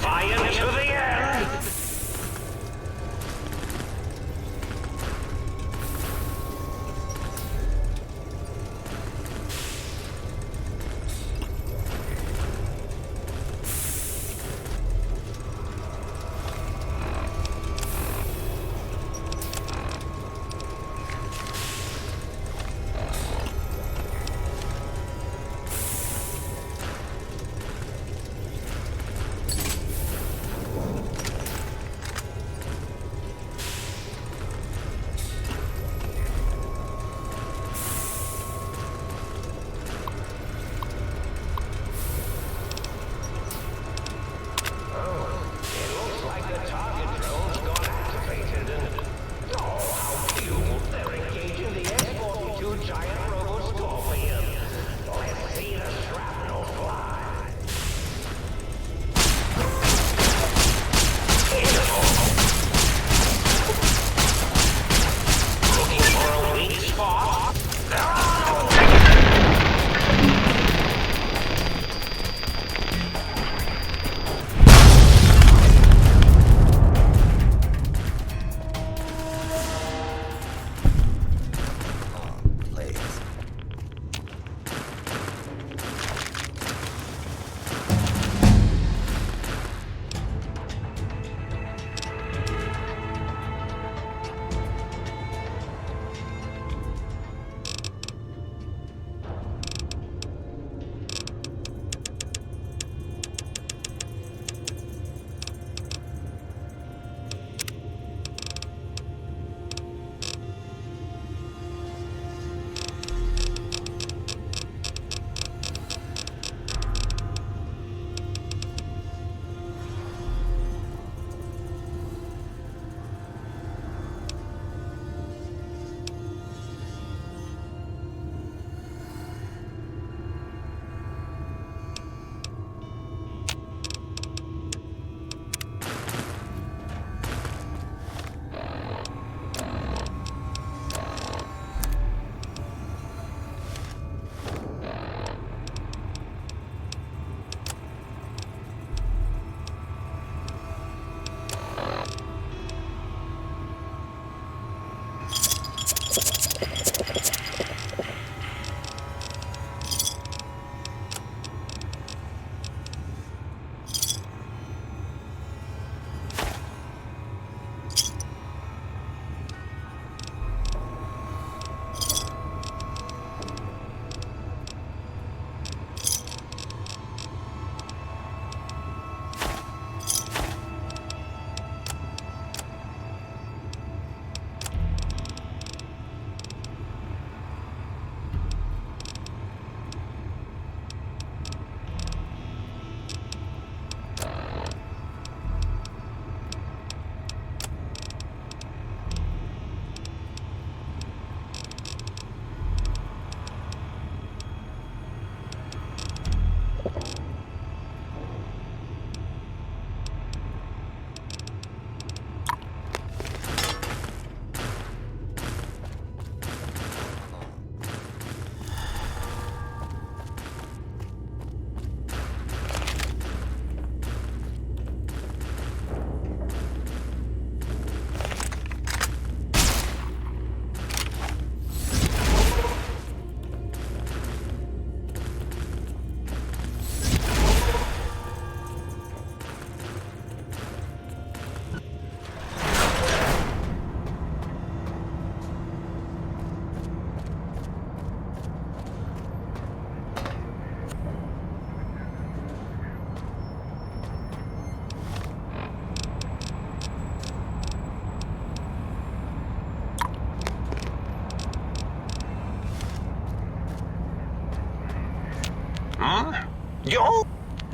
defiant to the end.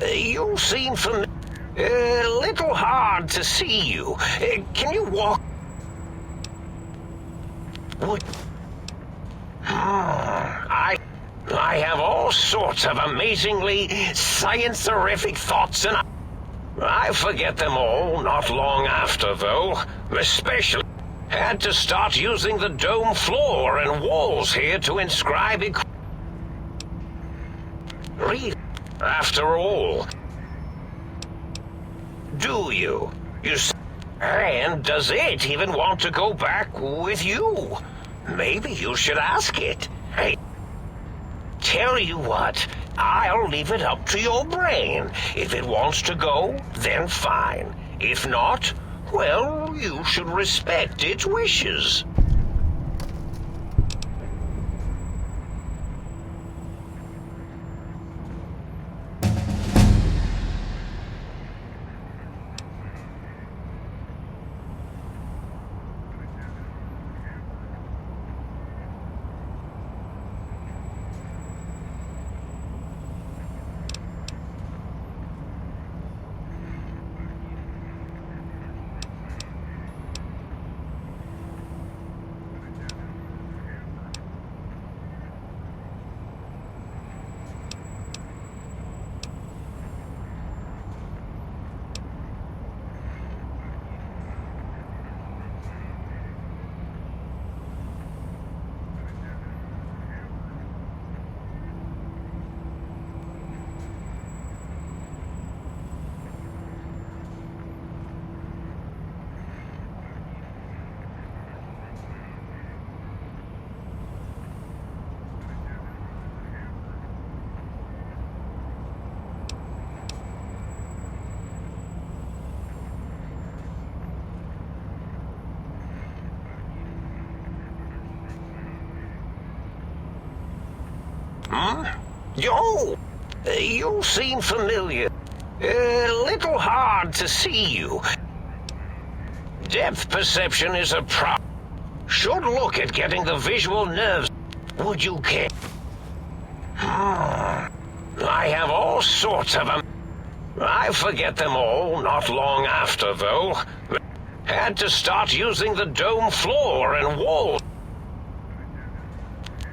You seem familiar. A little hard to see you. Can you walk? What? I have all sorts of amazingly science-terrific thoughts, and I forget them all not long after, though. Especially had to start using the dome floor and walls here to inscribe it. Read. After all, Do you? And does it even want to go back with you? Maybe you should ask it. Hey, tell you what, I'll leave it up to your brain. If it wants to go, then fine. If not, well, you should respect its wishes. Oh, you seem familiar. A little hard to see you. Depth perception is a problem. Should look at getting the visual nerves. Would you care? I have all sorts of them. I forget them all not long after, though. Had to start using the dome floor and wall.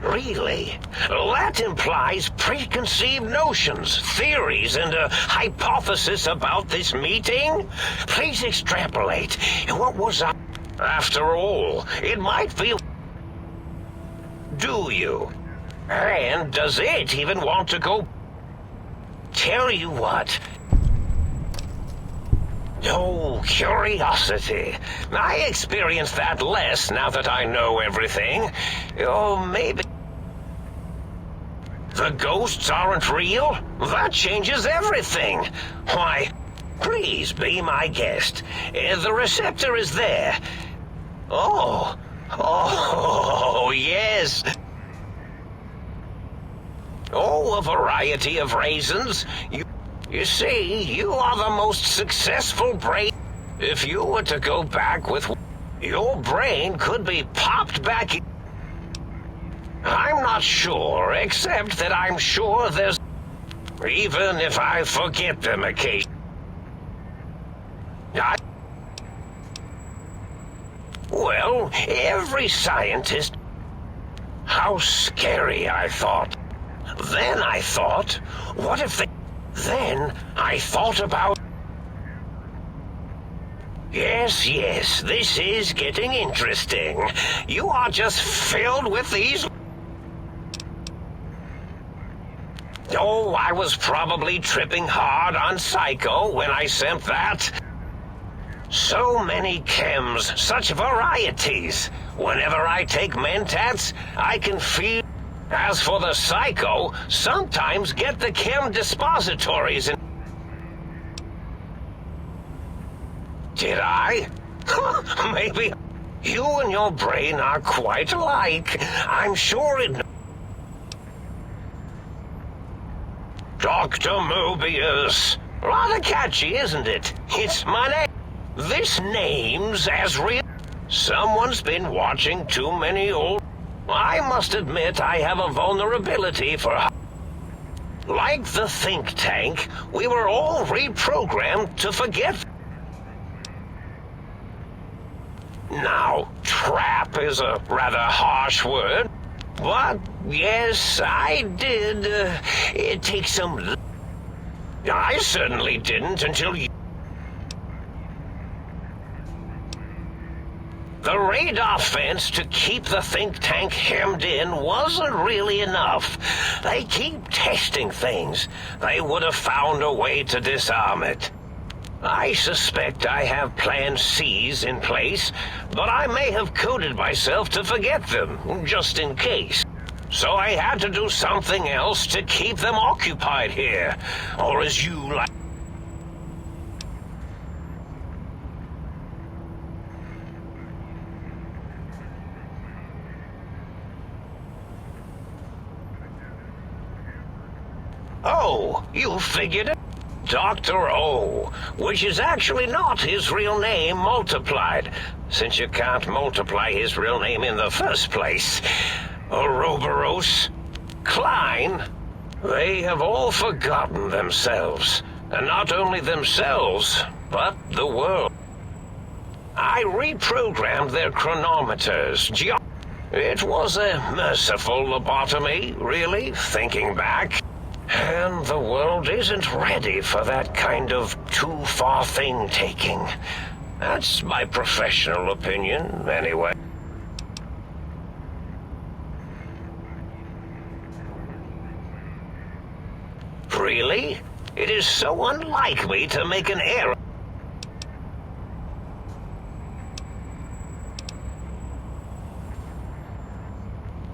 Really? That implies preconceived notions, theories, and a hypothesis about this meeting? Please extrapolate. What was I... After all, it might be... Do you? And does it even want to go... Tell you what... Oh, curiosity. I experience that less now that I know everything. Oh, maybe... The ghosts aren't real? That changes everything. Why, please be my guest. The receptor is there. Oh, yes. Oh, a variety of reasons. You see, you are the most successful brain. If you were to go back with... Your brain could be popped back in. I'm not sure, except that I'm sure there's... Even if I forget them occasionally. Well, every scientist... How scary, I thought. Then I thought, what if they... Then I thought about... Yes, this is getting interesting. You are just filled with these... Oh, I was probably tripping hard on Psycho when I sent that. So many chems, such varieties. Whenever I take Mentats, I can feel... As for the Psycho, sometimes get the chem dispositories and... Did I? Maybe you and your brain are quite alike. I'm sure it... Dr. Mobius. Rather catchy, isn't it? It's my name. This name's as real. Someone's been watching too many old... I must admit I have a vulnerability for... Like the think tank, we were all reprogrammed to forget. Now, trap is a rather harsh word. But, yes, I did. It takes some... I certainly didn't until you... The radar fence to keep the think tank hemmed in wasn't really enough. They keep testing things. They would have found a way to disarm it. I suspect I have Plan C's in place, but I may have coded myself to forget them, just in case. So I had to do something else to keep them occupied here. Or as you like... Oh, you figured it? Dr. O, which is actually not his real name multiplied, since you can't multiply his real name in the first place. Ouroboros, Klein, they have all forgotten themselves. And not only themselves, but the world. I reprogrammed their chronometers. It was a merciful lobotomy, really, thinking back. And the world isn't ready for that kind of too-far thing-taking. That's my professional opinion, anyway. Really? It is so unlike me to make an error.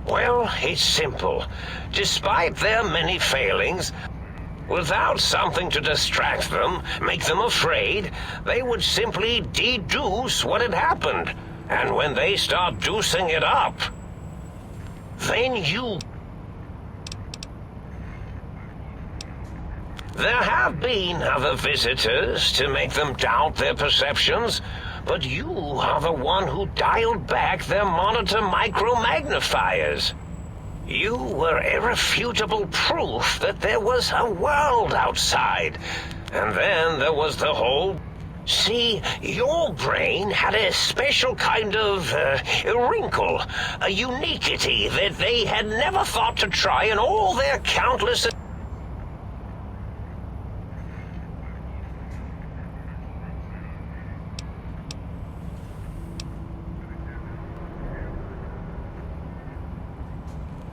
Well, it's simple. Despite their many failings, without something to distract them, make them afraid, they would simply deduce what had happened. And when they start deucing it up, then you... There have been other visitors to make them doubt their perceptions, but you are the one who dialed back their monitor micromagnifiers. You were irrefutable proof that there was a world outside. And then there was the whole... See, your brain had a special kind of wrinkle, a uniquity that they had never thought to try in all their countless...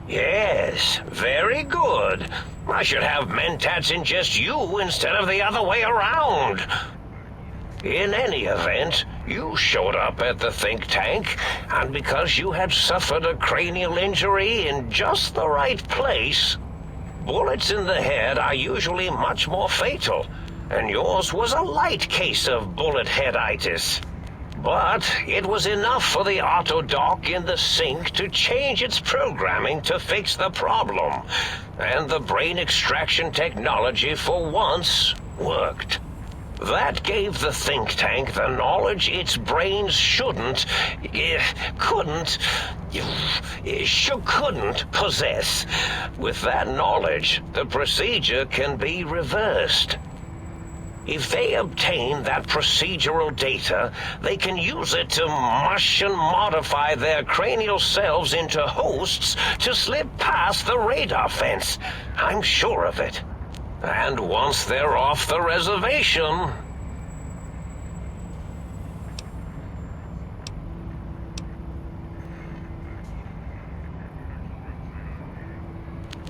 Yes, very good. I should have mentats ingest you instead of the other way around. In any event, you showed up at the think tank, and because you had suffered a cranial injury in just the right place, bullets in the head are usually much more fatal, and yours was a light case of bullet headitis. But it was enough for the autodoc in the sink to change its programming to fix the problem. And the brain extraction technology for once worked. That gave the think tank the knowledge its brains couldn't possess. With that knowledge, the procedure can be reversed. If they obtain that procedural data, they can use it to mush and modify their cranial cells into hosts to slip past the radar fence. I'm sure of it. And once they're off the reservation...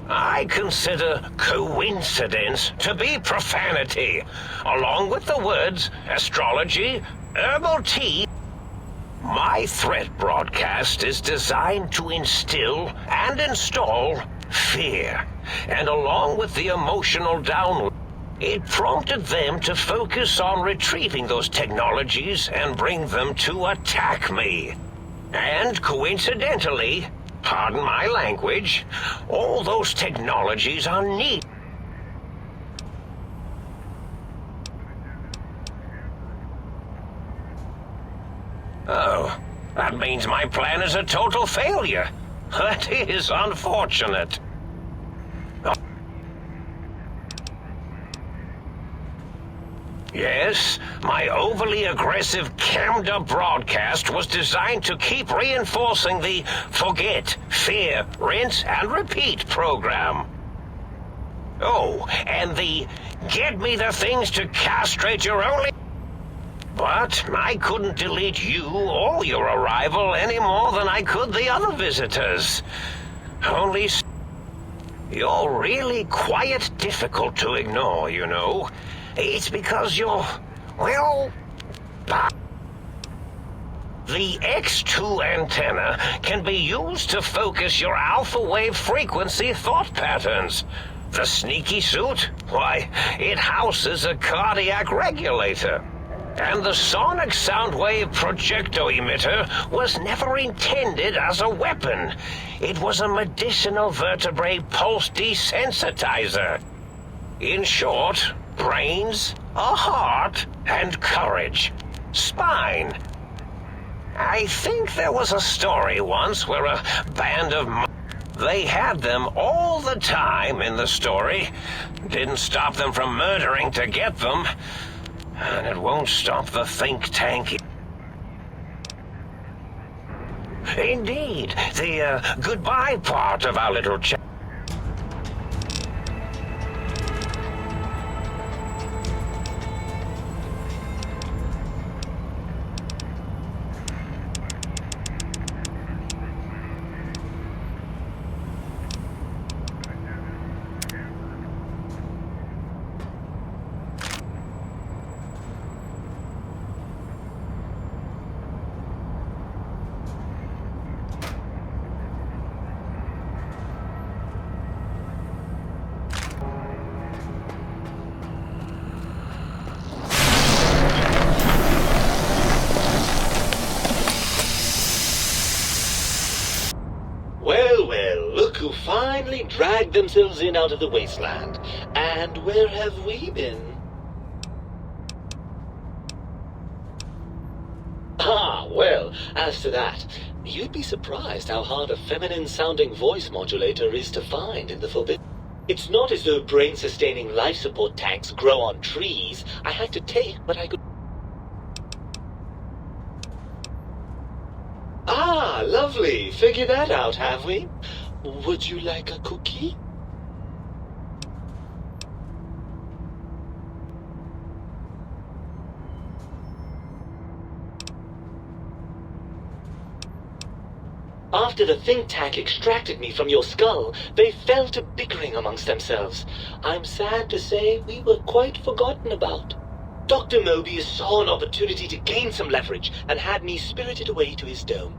I consider coincidence to be profanity, along with the words astrology, herbal tea. My threat broadcast is designed to instill and install fear, and along with the emotional download, it prompted them to focus on retrieving those technologies and bring them to attack me. And coincidentally, pardon my language, all those technologies are neat. Oh, that means my plan is a total failure. That is unfortunate. Yes, my overly aggressive cammed-up broadcast was designed to keep reinforcing the forget, fear, rinse, and repeat program. Oh, and the get me the things to castrate your only... But I couldn't delete you or your arrival any more than I could the other visitors. Only... You're really quite difficult to ignore, you know. It's because you're Well, the X2 antenna can be used to focus your alpha wave frequency thought patterns. The sneaky suit? Why, it houses a cardiac regulator. And the sonic sound wave projecto emitter was never intended as a weapon. It was a medicinal vertebrae pulse desensitizer. In short, brains, a heart, and courage. Spine. I think there was a story once where a band of they had them all the time in the story. Didn't stop them from murdering to get them. And it won't stop the think tank. Indeed, the goodbye part of our little chat. Well, look who finally dragged themselves in out of the wasteland. And where have we been? Well, as to that, you'd be surprised how hard a feminine-sounding voice modulator is to find in the Forbidden. It's not as though brain-sustaining life support tanks grow on trees. I had to take what I could. Lovely. Figured that out, have we? Would you like a cookie? After the think tank extracted me from your skull, they fell to bickering amongst themselves. I'm sad to say we were quite forgotten about. Dr. Mobius saw an opportunity to gain some leverage and had me spirited away to his dome.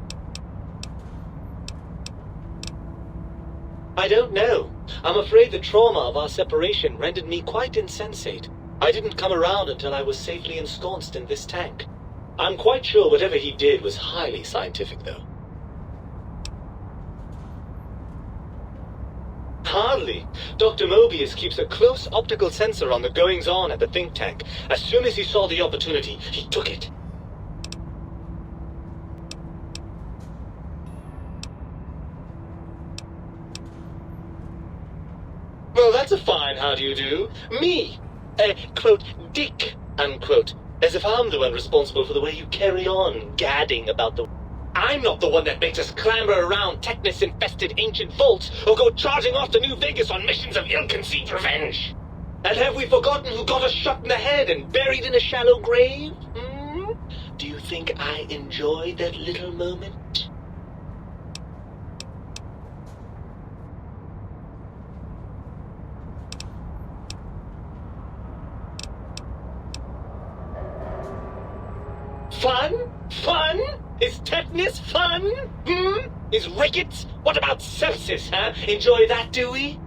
I don't know. I'm afraid the trauma of our separation rendered me quite insensate. I didn't come around until I was safely ensconced in this tank. I'm quite sure whatever he did was highly scientific, though. Hardly. Dr. Mobius keeps a close optical sensor on the goings-on at the think tank. As soon as he saw the opportunity, he took it. Well, that's a fine how do you do. Me, quote, dick, unquote. As if I'm the one responsible for the way you carry on gadding about the... I'm not the one that makes us clamber around Technus-infested ancient vaults or go charging off to New Vegas on missions of ill-conceived revenge. And have we forgotten who got us shot in the head and buried in a shallow grave? Do you think I enjoyed that little moment? Fun? Fun? Is tetanus fun? Is rickets? What about sepsis, huh? Enjoy that, do we?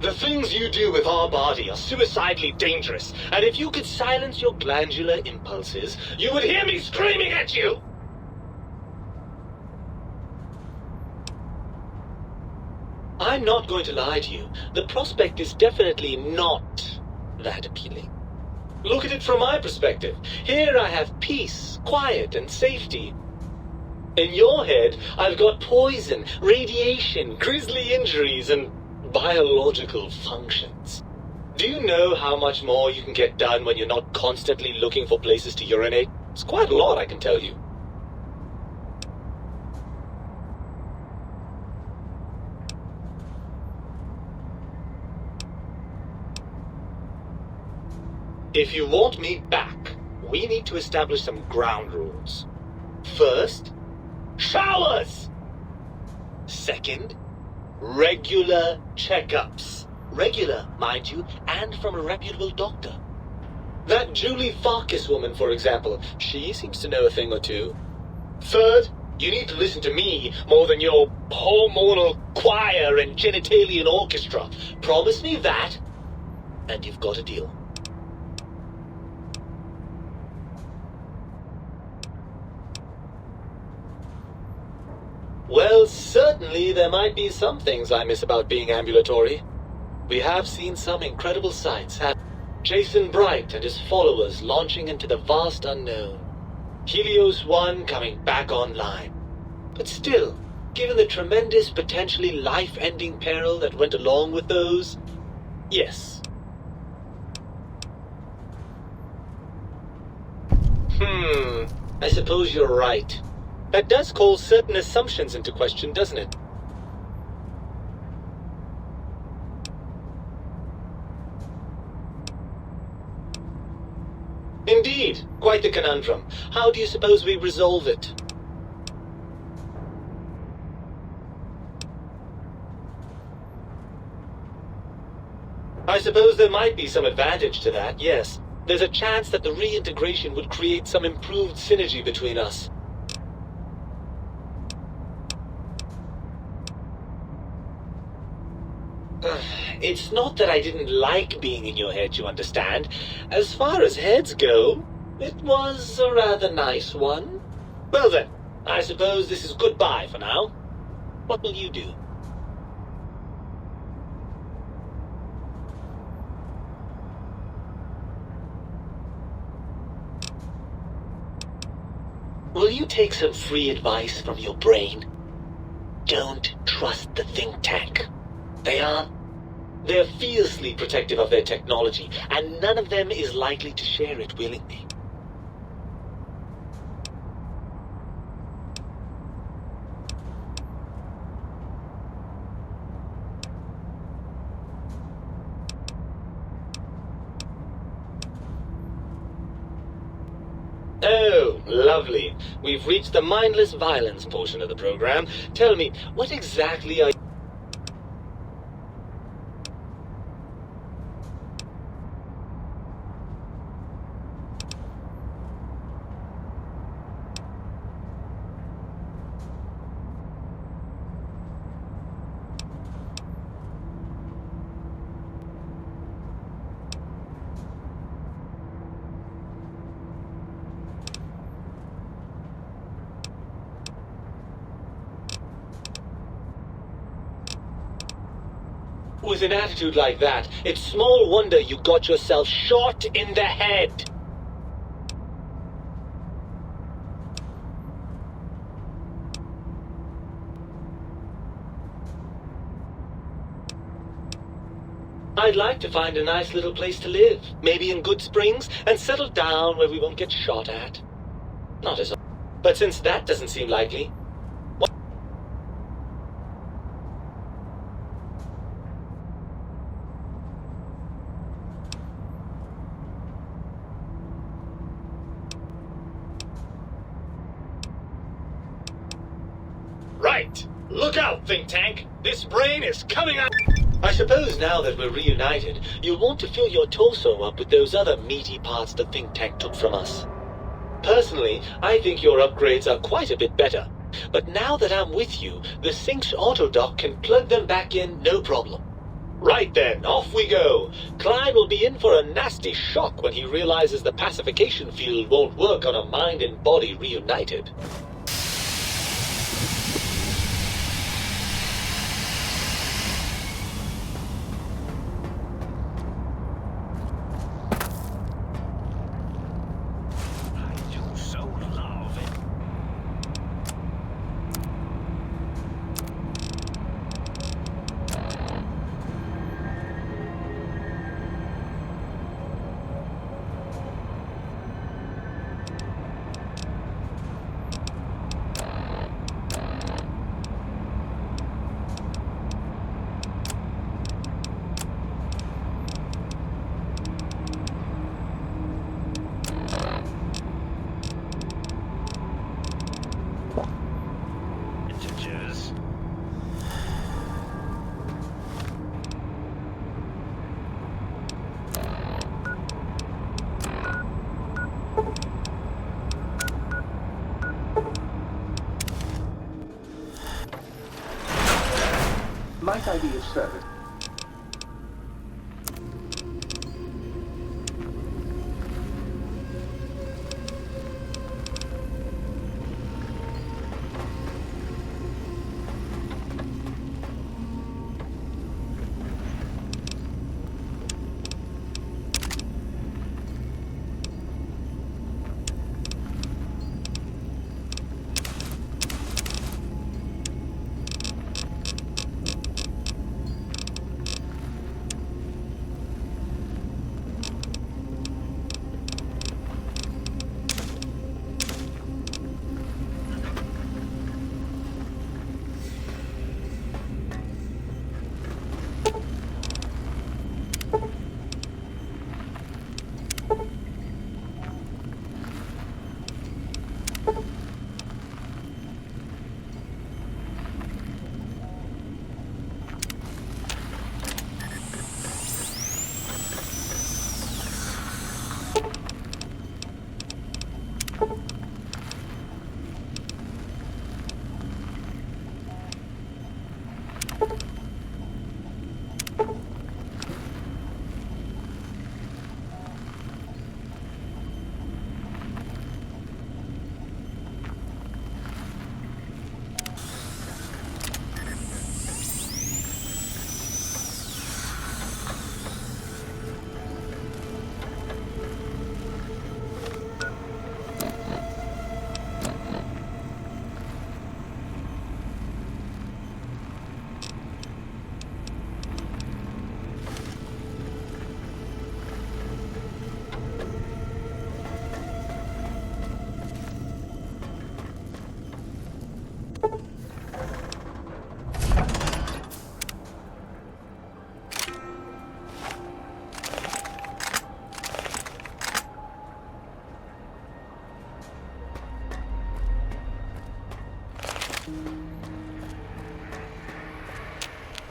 The things you do with our body are suicidally dangerous, and if you could silence your glandular impulses, you would hear me screaming at you! I'm not going to lie to you. The prospect is definitely not that appealing. Look at it from my perspective. Here I have peace, quiet, and safety. In your head, I've got poison, radiation, grisly injuries, and biological functions. Do you know how much more you can get done when you're not constantly looking for places to urinate? It's quite a lot, I can tell you. If you want me back, we need to establish some ground rules. First, showers! Second, regular checkups. Regular, mind you, and from a reputable doctor. That Julie Farkas woman, for example, she seems to know a thing or two. Third, you need to listen to me more than your hormonal choir and genitalian orchestra. Promise me that, and you've got a deal. Well, certainly there might be some things I miss about being ambulatory. We have seen some incredible sights. Jason Bright and his followers launching into the vast unknown. Helios 1 coming back online. But still, given the tremendous, potentially life-ending peril that went along with those, yes. I suppose you're right. That does call certain assumptions into question, doesn't it? Indeed, quite the conundrum. How do you suppose we resolve it? I suppose there might be some advantage to that, yes. There's a chance that the reintegration would create some improved synergy between us. It's not that I didn't like being in your head, you understand. As far as heads go, it was a rather nice one. Well then, I suppose this is goodbye for now. What will you do? Will you take some free advice from your brain? Don't trust the think tank. They're fiercely protective of their technology, and none of them is likely to share it willingly. Oh, lovely. We've reached the mindless violence portion of the program. Tell me, what exactly are you... With an attitude like that, it's small wonder you got yourself shot in the head. I'd like to find a nice little place to live, maybe in Good Springs, and settle down where we won't get shot at. Not as... But since that doesn't seem likely... Right! Look out, think tank! This brain is coming out! I suppose now that we're reunited, you'll want to fill your torso up with those other meaty parts the think tank took from us. Personally, I think your upgrades are quite a bit better. But now that I'm with you, the Sync's autodock can plug them back in no problem. Right then, off we go. Klein will be in for a nasty shock when he realizes the pacification field won't work on a mind and body reunited. right ID of service.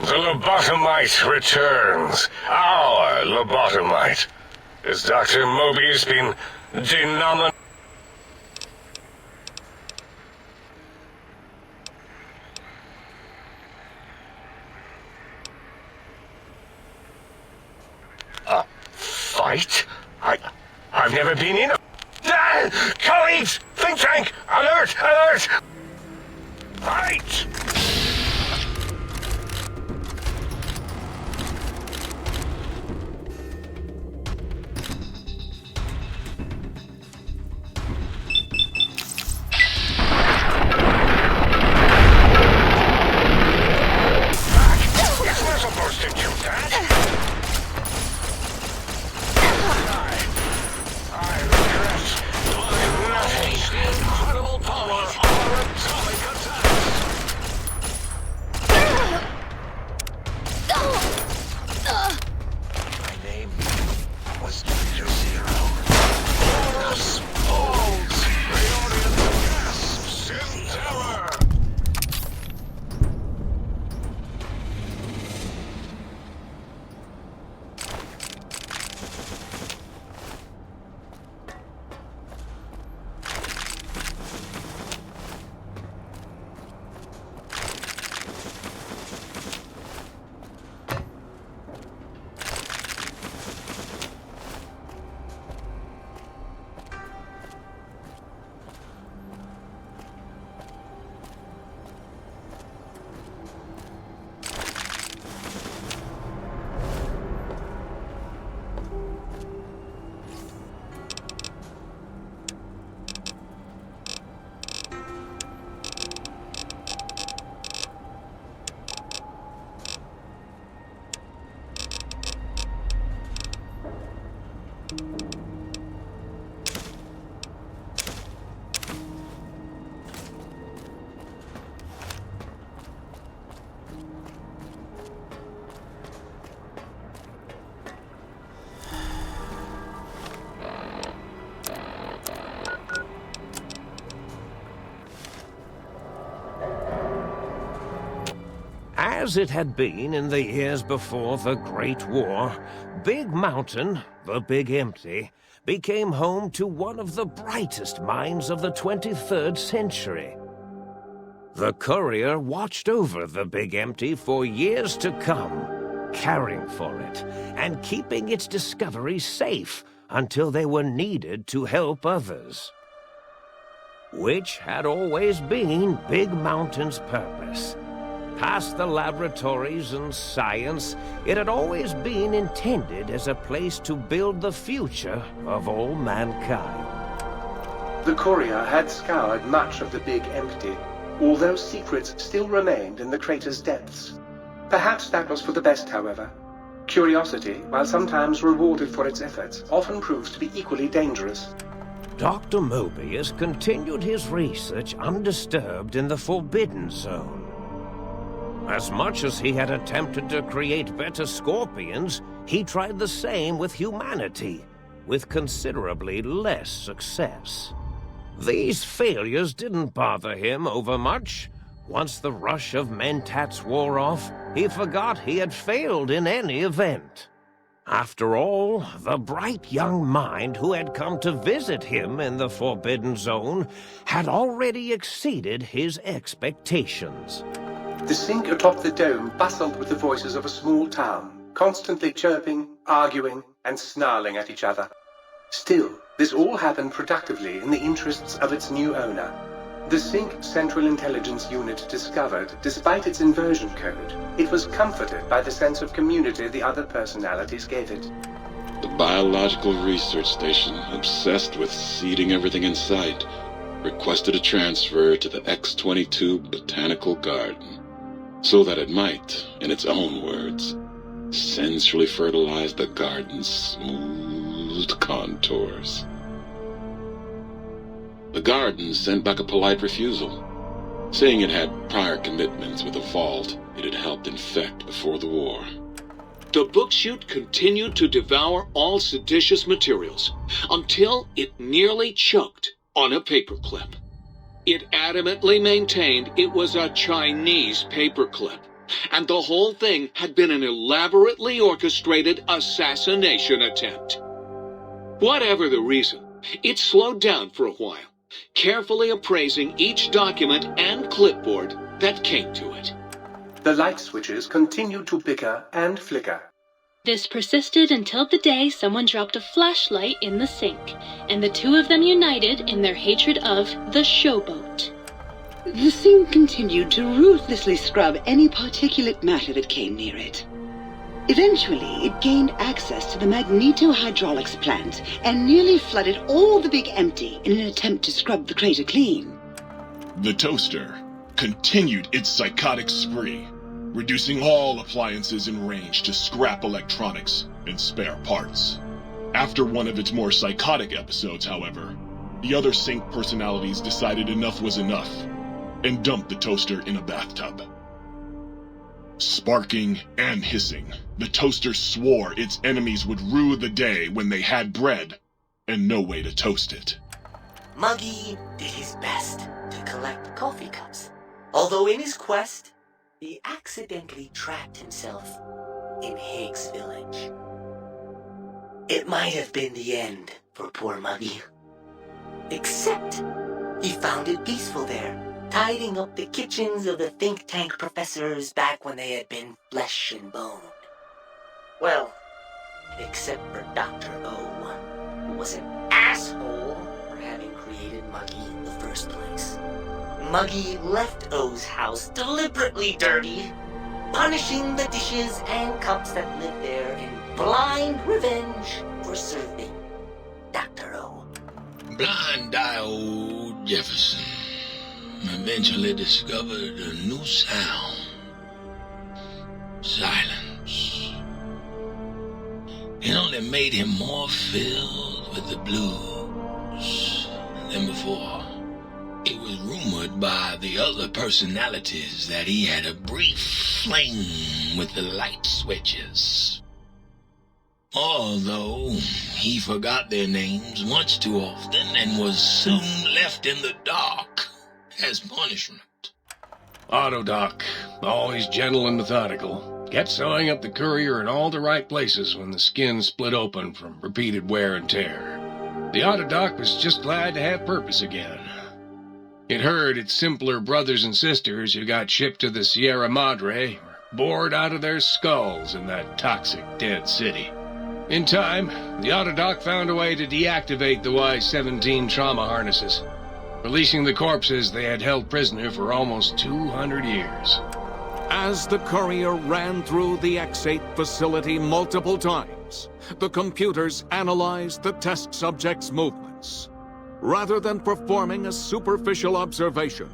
The lobotomite returns. Our lobotomite. Has Dr. Mobius been denominated? A fight? I've never been in a... Colleagues! Think tank! Alert! Alert! Fight! As it had been in the years before the Great War, Big Mountain, the Big Empty, became home to one of the brightest minds of the 23rd century. The courier watched over the Big Empty for years to come, caring for it and keeping its discovery safe until they were needed to help others. Which had always been Big Mountain's purpose. Past the laboratories and science, it had always been intended as a place to build the future of all mankind. The courier had scoured much of the Big Empty, although secrets still remained in the crater's depths. Perhaps that was for the best, however. Curiosity, while sometimes rewarded for its efforts, often proves to be equally dangerous. Dr. Mobius continued his research undisturbed in the Forbidden Zone. As much as he had attempted to create better scorpions, he tried the same with humanity, with considerably less success. These failures didn't bother him overmuch. Once the rush of mentats wore off, he forgot he had failed in any event. After all, the bright young mind who had come to visit him in the Forbidden Zone had already exceeded his expectations. The sink atop the dome bustled with the voices of a small town, constantly chirping, arguing, and snarling at each other. Still, this all happened productively in the interests of its new owner. The Sync Central Intelligence Unit discovered, despite its inversion code, it was comforted by the sense of community the other personalities gave it. The biological research station, obsessed with seeding everything in sight, requested a transfer to the X-22 Botanical Garden, so that it might, in its own words, sensually fertilize the garden's smooth contours. The garden sent back a polite refusal, saying it had prior commitments with a vault it had helped infect before the war. The book chute continued to devour all seditious materials until it nearly choked on a paperclip. It adamantly maintained it was a Chinese paperclip, and the whole thing had been an elaborately orchestrated assassination attempt. Whatever the reason, it slowed down for a while, carefully appraising each document and clipboard that came to it. The light switches continued to bicker and flicker. This persisted until the day someone dropped a flashlight in the sink, and the two of them united in their hatred of the showboat. The sink continued to ruthlessly scrub any particulate matter that came near it. Eventually, it gained access to the magneto-hydraulics plant and nearly flooded all the Big Empty in an attempt to scrub the crater clean. The toaster continued its psychotic spree, reducing all appliances in range to scrap electronics and spare parts. After one of its more psychotic episodes, however, the other Sync personalities decided enough was enough and dumped the toaster in a bathtub. Sparking and hissing, the toaster swore its enemies would rue the day when they had bread and no way to toast it. Muggy did his best to collect coffee cups, although in his quest, he accidentally trapped himself in Higgs Village. It might have been the end for poor Muggy. Except, he found it peaceful there, tidying up the kitchens of the think tank professors back when they had been flesh and bone. Well, except for Dr. O, who was an asshole for having created Muggy in the first place. Muggy left O's house deliberately dirty, punishing the dishes and cups that lived there in blind revenge for serving Dr. O. Blind-eye old Jefferson eventually discovered a new sound. Silence. It only made him more filled with the blues than before. It was rumored by the other personalities that he had a brief fling with the light switches. Although he forgot their names much too often and was soon left in the dark as punishment. Autodoc, always gentle and methodical, kept sewing up the courier in all the right places when the skin split open from repeated wear and tear. The Autodoc was just glad to have purpose again. It heard its simpler brothers and sisters who got shipped to the Sierra Madre were bored out of their skulls in that toxic dead city. In time, the Autodoc found a way to deactivate the Y-17 trauma harnesses, releasing the corpses they had held prisoner for almost 200 years. As the courier ran through the X-8 facility multiple times, the computers analyzed the test subject's movements. Rather than performing a superficial observation,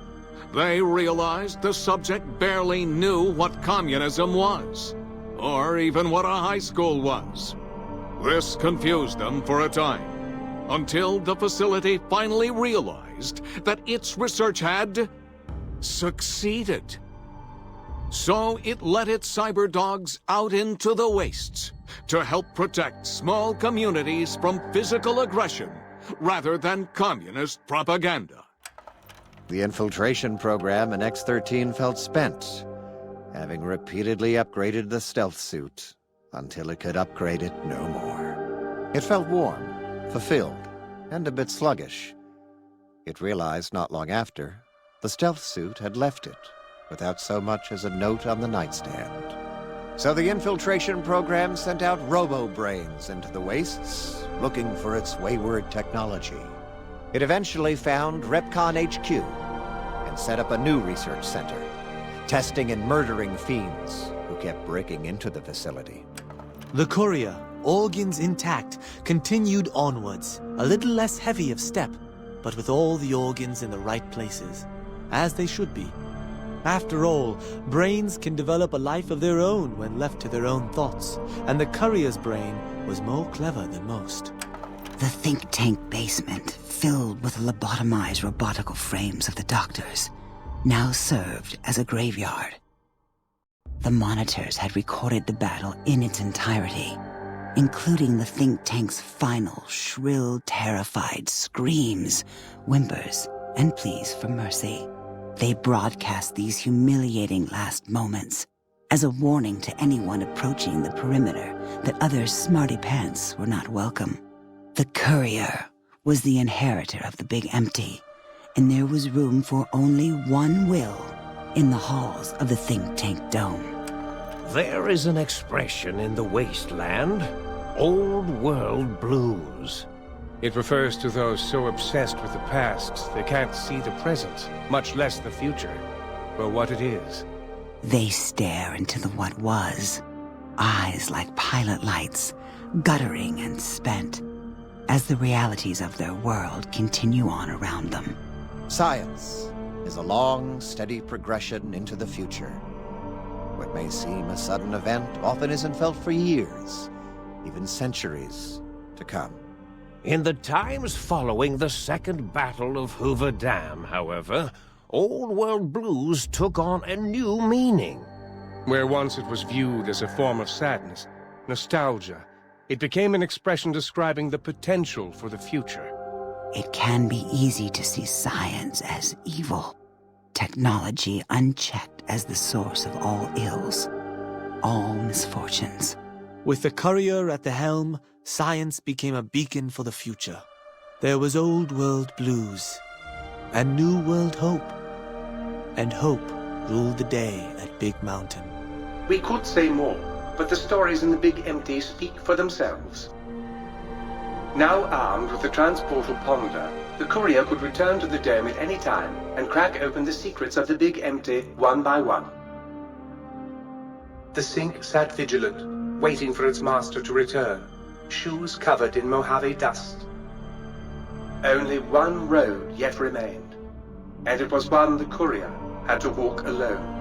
they realized the subject barely knew what communism was, or even what a high school was. This confused them for a time, until the facility finally realized that its research had succeeded. So it let its cyber dogs out into the wastes to help protect small communities from physical aggression rather than communist propaganda. The infiltration program in X-13 felt spent, having repeatedly upgraded the stealth suit until it could upgrade it no more. It felt warm, fulfilled, and a bit sluggish. It realized not long after the stealth suit had left it without so much as a note on the nightstand. So the infiltration program sent out robo-brains into the wastes, looking for its wayward technology. It eventually found Repcon HQ and set up a new research center, testing and murdering fiends who kept breaking into the facility. The courier, organs intact, continued onwards, a little less heavy of step, but with all the organs in the right places, as they should be. After all, brains can develop a life of their own when left to their own thoughts, and the courier's brain was more clever than most. The think tank basement, filled with the lobotomized robotical frames of the doctors, now served as a graveyard. The monitors had recorded the battle in its entirety, including the think tank's final, shrill, terrified screams, whimpers, and pleas for mercy. They broadcast these humiliating last moments as a warning to anyone approaching the perimeter that other smarty pants were not welcome. The courier was the inheritor of the Big Empty, and there was room for only one will in the halls of the think tank dome. There is an expression in the wasteland, old world blues. It refers to those so obsessed with the past they can't see the present, much less the future, for what it is. They stare into the what was, eyes like pilot lights, guttering and spent, as the realities of their world continue on around them. Science is a long, steady progression into the future. What may seem a sudden event often isn't felt for years, even centuries to come. In the times following the Second Battle of Hoover Dam, however, Old World Blues took on a new meaning. Where once it was viewed as a form of sadness, nostalgia, it became an expression describing the potential for the future. It can be easy to see science as evil, technology unchecked as the source of all ills, all misfortunes. With the courier at the helm, science became a beacon for the future. There was old world blues, and new world hope. And hope ruled the day at Big Mountain. We could say more, but the stories in the Big Empty speak for themselves. Now armed with the transportal Ponder, the courier could return to the dome at any time and crack open the secrets of the Big Empty one by one. The sink sat vigilant, waiting for its master to return, shoes covered in Mojave dust. Only one road yet remained, and it was one the courier had to walk alone.